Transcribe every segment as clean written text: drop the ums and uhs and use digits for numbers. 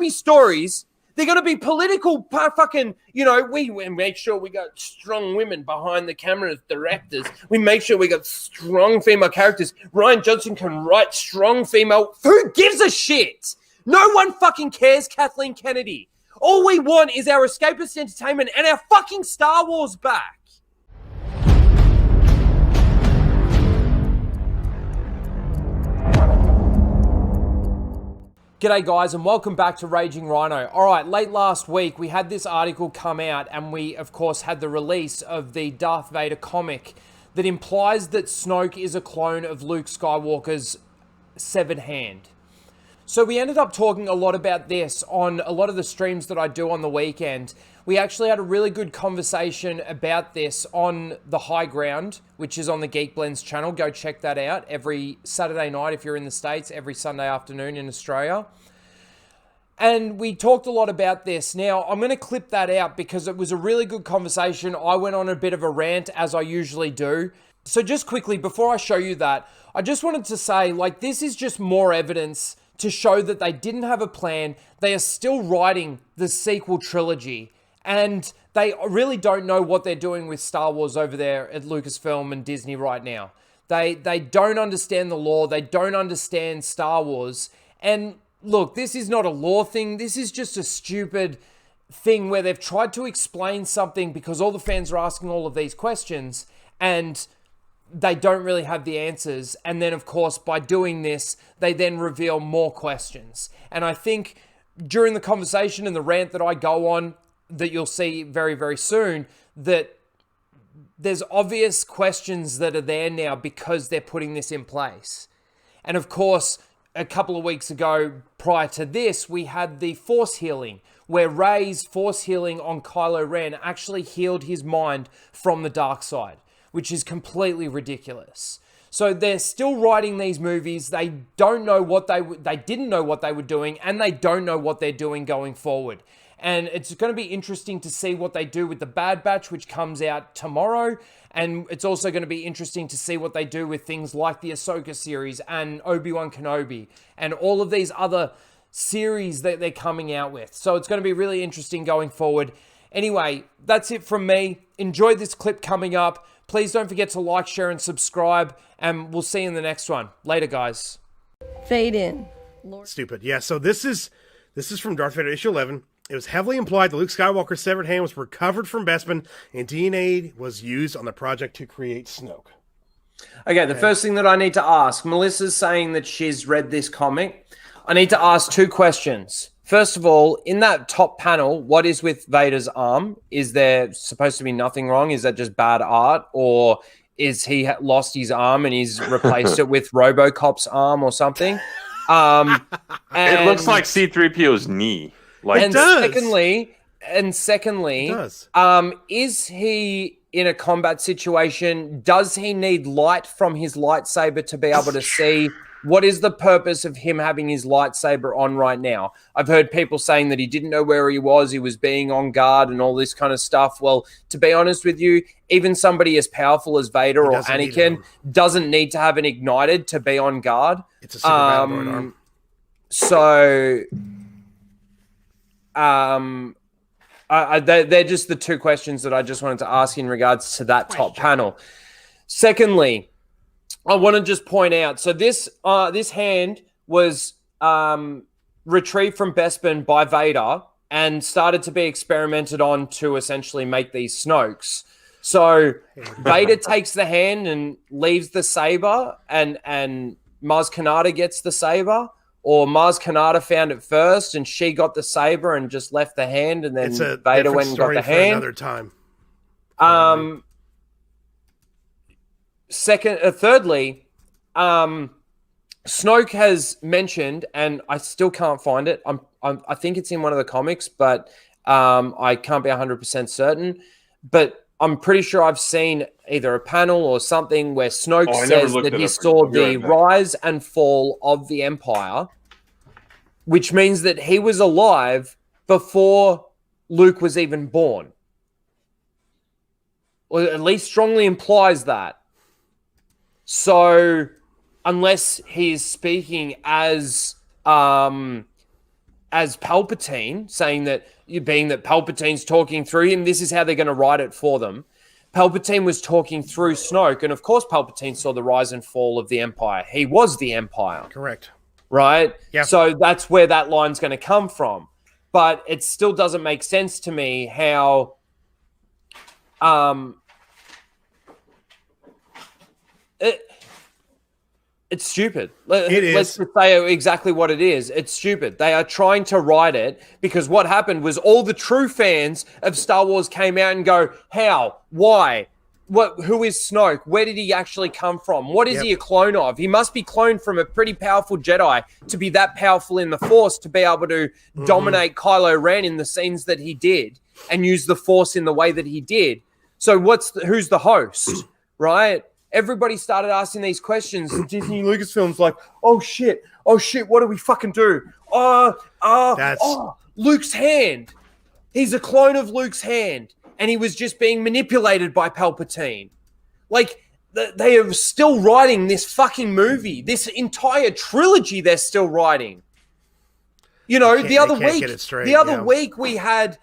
be stories. They're going to be political fucking, we make sure we got strong women behind the camera as directors. We make sure we got strong female characters. Rian Johnson can write strong female. Who gives a shit? No one fucking cares, Kathleen Kennedy. All we want is our escapist entertainment and our fucking Star Wars back. G'day guys and welcome back to Raging Rhino. Alright, late last week we had this article come out and we of course had the release of the Darth Vader comic that implies that Snoke is a clone of Luke Skywalker's severed hand. So we ended up talking a lot about this on a lot of the streams that I do on the weekend. We actually had a really good conversation about this on The High Ground, which is on the Geek Blends channel. Go check that out every Saturday night if you're in the States, every Sunday afternoon in Australia. And we talked a lot about this. Now, I'm going to clip that out because it was a really good conversation. I went on a bit of a rant, as I usually do. So just quickly, before I show you that, I just wanted to say, this is just more evidence to show that they didn't have a plan. They are still writing the sequel trilogy. And they really don't know what they're doing with Star Wars over there at Lucasfilm and Disney right now. They don't understand the lore. They don't understand Star Wars. And look, this is not a lore thing. This is just a stupid thing where they've tried to explain something because all the fans are asking all of these questions and they don't really have the answers. And then, of course, by doing this, they then reveal more questions. And I think during the conversation and the rant that I go on, that you'll see very, very soon, that there's obvious questions that are there now because they're putting this in place. And of course, a couple of weeks ago, prior to this, we had the Force healing, where Rey's Force healing on Kylo Ren actually healed his mind from the dark side, which is completely ridiculous. So they're still writing these movies. They don't know what they didn't know what they were doing, and they don't know what they're doing going forward. And it's going to be interesting to see what they do with the Bad Batch, which comes out tomorrow. And it's also going to be interesting to see what they do with things like the Ahsoka series and Obi-Wan Kenobi and all of these other series that they're coming out with. So it's going to be really interesting going forward. Anyway, that's it from me. Enjoy this clip coming up. Please don't forget to like, share, and subscribe. And we'll see you in the next one. Later, guys. Fade in. Lord. Stupid. Yeah, so this is from Darth Vader issue 11. It was heavily implied that Luke Skywalker's severed hand was recovered from Bespin and DNA was used on the project to create Snoke. Okay, the first thing that I need to ask, Melissa's saying that she's read this comic. I need to ask two questions. First of all, in that top panel, what is with Vader's arm? Is there supposed to be nothing wrong? Is that just bad art? Or is he lost his arm and he's replaced it with RoboCop's arm or something? It looks like C-3PO's knee. And secondly, is he in a combat situation? Does he need light from his lightsaber to be able to see? What is the purpose of him having his lightsaber on right now? I've heard people saying that he didn't know where he was being on guard and all this kind of stuff. Well, to be honest with you, even somebody as powerful as Vader or Anakin doesn't need to have an ignited to be on guard. It's a super battle droid arm. So... they're just the two questions that I just wanted to ask in regards to that top panel. Secondly, I want to just point out, so this hand was retrieved from Bespin by Vader and started to be experimented on to essentially make these Snokes. So Vader takes the hand and leaves the saber, and Maz Kanata gets the saber. Or Maz Kanata found it first, and she got the saber and just left the hand, and then Vader went and got the hand. Another time. Thirdly, Snoke has mentioned, and I still can't find it. I think it's in one of the comics, but I can't be 100% certain. But I'm pretty sure I've seen either a panel or something where Snoke says that he saw the rise and fall of the Empire, which means that he was alive before Luke was even born. Or at least strongly implies that. So unless he's speaking as as Palpatine, saying that, being that Palpatine's talking through him, this is how they're going to write it for them. Palpatine was talking through Snoke, and of course Palpatine saw the rise and fall of the Empire. He was the Empire. Correct. Right? Yeah. So that's where that line's going to come from. But it still doesn't make sense to me how it's stupid. Let's just say exactly what it is. It's stupid. They are trying to write it because what happened was all the true fans of Star Wars came out and go, how? Why? Who is Snoke? Where did he actually come from? What is he a clone of? He must be cloned from a pretty powerful Jedi to be that powerful in the Force to be able to dominate Kylo Ren in the scenes that he did and use the Force in the way that he did. So who's the host, right? Everybody started asking these questions. Disney Lucasfilm's like, oh shit, what do we fucking do? Luke's hand. He's a clone of Luke's hand. And he was just being manipulated by Palpatine. Like, they are still writing this fucking movie. This entire trilogy they're still writing. You know, the other week we had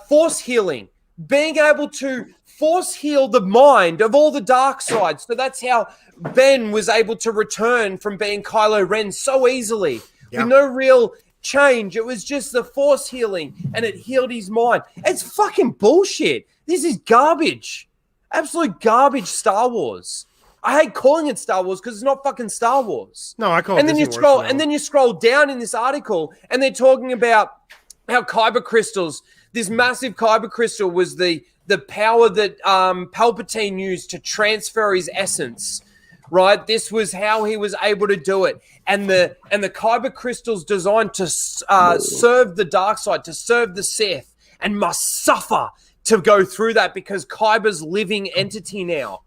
force healing. Being able to force heal the mind of all the dark sides. So that's how Ben was able to return from being Kylo Ren so easily. With no real change. It was just the force healing and it healed his mind. It's fucking bullshit. This is garbage. Absolute garbage Star Wars. I hate calling it Star Wars because it's not fucking Star Wars. No, I call it. And then you scroll down in this article and they're talking about how kyber crystals, this massive kyber crystal was the power that Palpatine used to transfer his essence. Right, this was how he was able to do it, and the kyber crystals designed to serve the dark side, to serve the Sith, and must suffer to go through that because kyber's living entity now.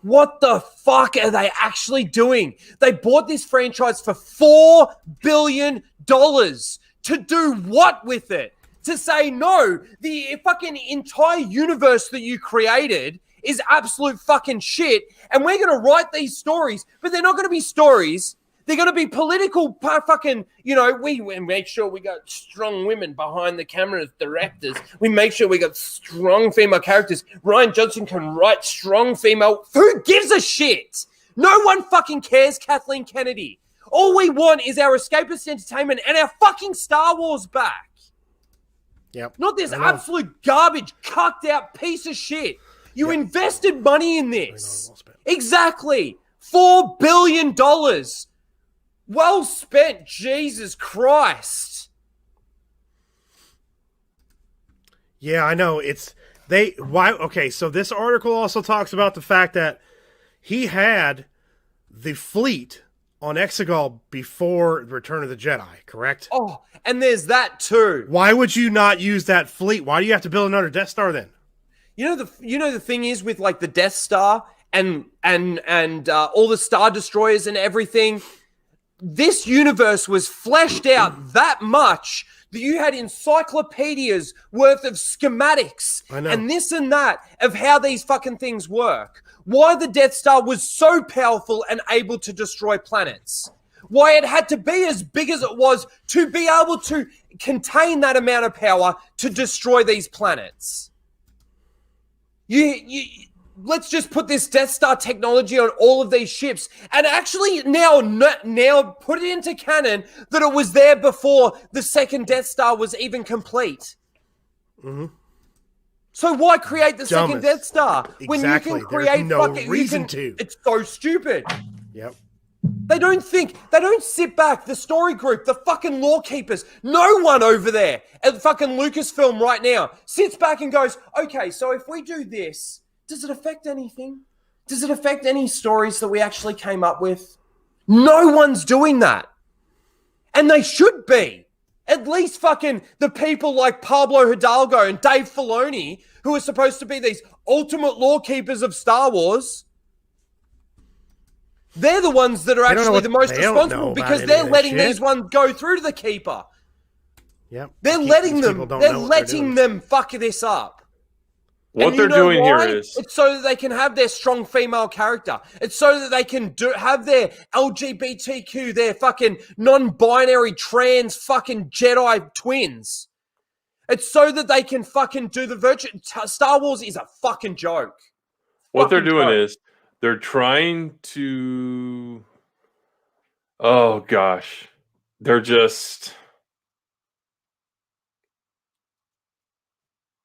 What the fuck are they actually doing? They bought this franchise for $4 billion to do what with it? To say no, the fucking entire universe that you created is absolute fucking shit, and we're going to write these stories, but they're not going to be stories. They're going to be political fucking, you know, we make sure we got strong women behind the camera as directors. We make sure we got strong female characters. Rian Johnson can write strong female. Who gives a shit? No one fucking cares, Kathleen Kennedy. All we want is our escapist entertainment and our fucking Star Wars back. Yep. Not this absolute garbage, cucked out piece of shit. You invested money in this. Exactly. $4 billion. Well spent. Jesus Christ. Yeah, I know. Okay, so this article also talks about the fact that he had the fleet on Exegol before Return of the Jedi, correct? Oh, and there's that too. Why would you not use that fleet? Why do you have to build another Death Star then? You know the thing is with like the Death Star and all the Star Destroyers and everything, this universe was fleshed out that much that you had encyclopedias worth of schematics and this and that of how these fucking things work. Why the Death Star was so powerful and able to destroy planets. Why it had to be as big as it was to be able to contain that amount of power to destroy these planets. Let's just put this Death Star technology on all of these ships and actually now put it into canon that it was there before the second Death Star was even complete. Mm-hmm. So why create the second Death Star when you can create reason to? It's so stupid. Yep. They don't sit back, the story group, the fucking lore keepers, no one over there at fucking Lucasfilm right now sits back and goes, okay, so if we do this, does it affect anything? Does it affect any stories that we actually came up with? No one's doing that. And they should be. At least fucking the people like Pablo Hidalgo and Dave Filoni, who are supposed to be these ultimate lore keepers of Star Wars. They're the ones that are actually the most responsible because they're letting these ones go through to the keeper. Yep. They're letting them fuck this up. What they're doing here why? is It's so that they can have their strong female character. It's so that they can have their LGBTQ, their fucking non-binary trans fucking Jedi twins. It's so that they can fucking do the virtue. Star Wars is a fucking joke. what they're doing is they're trying to. Oh gosh, they're just.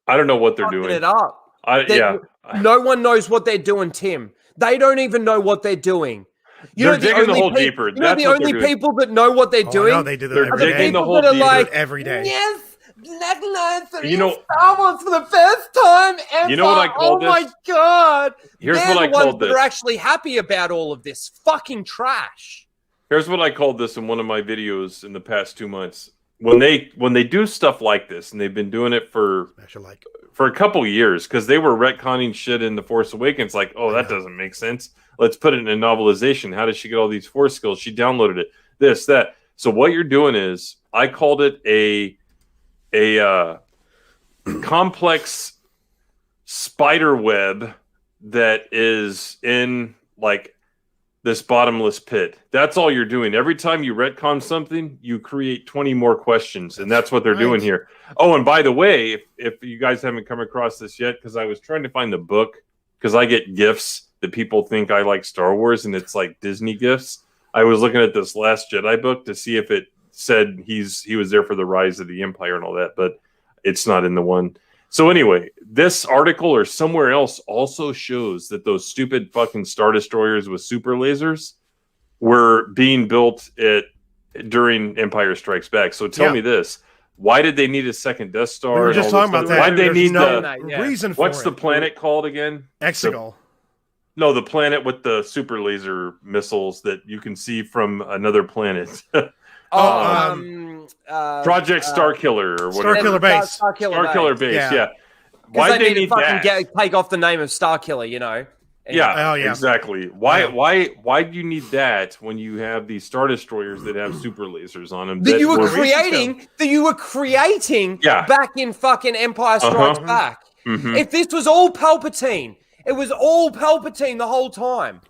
I don't know what they're doing. It up. Yeah. No one knows what they're doing, Tim. They don't even know what they're doing. They're digging the hole deeper. You know the only people that know what they're doing? No, they do that They're every digging day. the hole deeper Every day. Yes, Black Lives are You know- in Star Wars for the first time ever. You know what I called Oh my this? god! Here's They're what I the ones called that this. are actually happy about all of this fucking trash. Here's what I called this in one of my videos in the past 2 months. When they do stuff like this, and they've been doing it for a couple years, because they were retconning shit in The Force Awakens, like, oh, that doesn't make sense. Let's put it in a novelization. How did she get all these Force skills? She downloaded it. This, that. So what you're doing is, I called it a complex spider web that is in like this bottomless pit. That's all you're doing. Every time you retcon something, you create 20 more questions, and that's what they're doing here. Oh, and by the way, if you guys haven't come across this yet, because I was trying to find the book, because I get gifts that people think I like Star Wars, and it's like Disney gifts. I was looking at this Last Jedi book to see if it said he was there for the rise of the Empire and all that, but it's not in the one. So anyway, this article or somewhere else also shows that those stupid fucking Star Destroyers with super lasers were being built during Empire Strikes Back. So tell me this. Why did they need a second Death Star? We were just talking about that. Why did they need reason for what's it. the planet called again? Exegol. No, the planet with the super laser missiles that you can see from another planet. Project Starkiller or whatever. Starkiller Base. Starkiller Base, yeah. Why they need that? Take off the name of Starkiller, you know? Oh, yeah. Exactly. Why do you need that when you have these Star Destroyers that have super lasers on them? That you were creating back in fucking Empire Strikes Back. Mm-hmm. If this was all Palpatine, it was all Palpatine the whole time.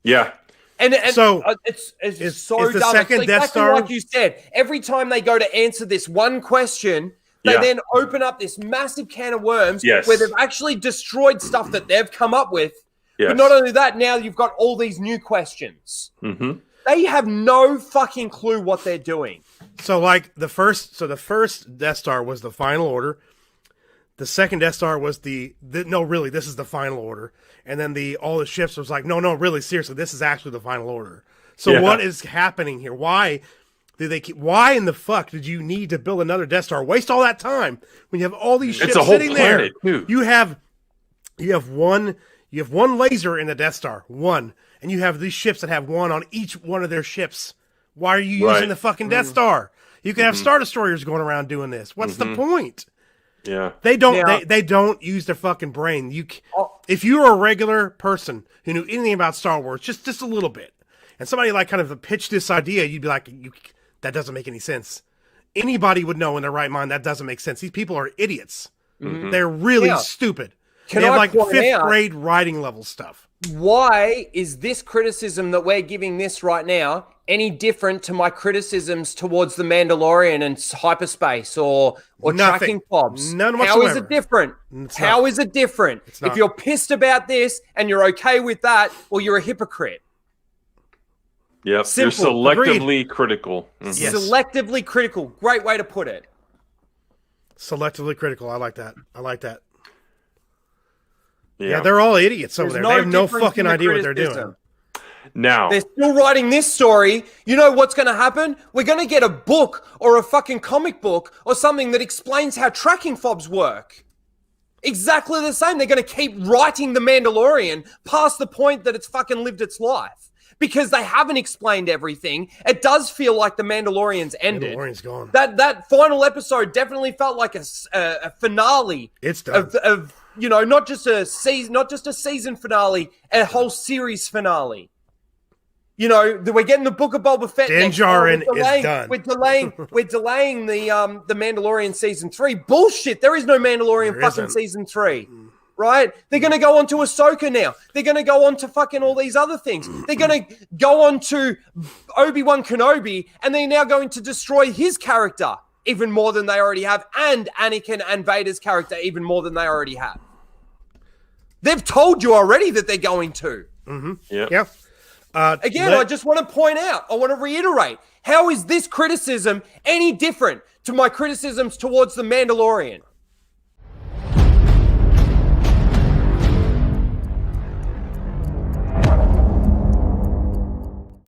Yeah. And so it's so is the dumb. second it's Death exactly Star, like you said. Every time they go to answer this one question, they then open up this massive can of worms where they've actually destroyed stuff that they've come up with. Yes. But not only that, now you've got all these new questions. Mm-hmm. They have no fucking clue what they're doing. So like the first Death Star was the final order. The second Death Star was no, really, this is the final order. And then all the ships was like, no, really, seriously, this is actually the final order. So what is happening here? Why in the fuck did you need to build another Death Star? Waste all that time when you have all these ships sitting there. Too. You have one laser in the Death Star, one, and you have these ships that have one on each one of their ships. Why are you using the fucking Death Star? You can have Star Destroyers going around doing this. What's the point? Yeah, they don't. They don't use their fucking brain. If you were a regular person who knew anything about Star Wars, just a little bit, and somebody like kind of pitched this idea, you'd be like, that doesn't make any sense. Anybody would know in their right mind that doesn't make sense. These people are idiots. Mm-hmm. They're really stupid. They have like fifth grade writing level stuff. Why is this criticism that we're giving this right now any different to my criticisms towards The Mandalorian and hyperspace or tracking fobs? None whatsoever. How is it different? How is it different? If you're pissed about this and you're okay with that, well, you're a hypocrite. Yep, you're selectively critical. Mm-hmm. Yes. Selectively critical. Great way to put it. Selectively critical. I like that. Yeah, yeah, they're all idiots over there. They have no fucking idea what they're doing. Now they're still writing this story. You know what's going to happen? We're going to get a book or a fucking comic book or something that explains how tracking fobs work. Exactly the same. They're going to keep writing The Mandalorian past the point that it's fucking lived its life because they haven't explained everything. It does feel like The Mandalorian's ended. Mandalorian's gone. That final episode definitely felt like a finale. It's done. Of not just a season finale, a whole series finale. We're getting the Book of Boba Fett. Din Djarin is done. We're delaying the Mandalorian season 3. Bullshit. There is no Mandalorian season 3. right? They're going to go on to Ahsoka now. They're going to go on to fucking all these other things. They're going to go on to Obi-Wan Kenobi, and they're now going to destroy his character even more than they already have, and Anakin and Vader's character even more than they already have. They've told you already that they're going to. Yeah. Again, I just want to point out, I want to reiterate, how is this criticism any different to my criticisms towards The Mandalorian?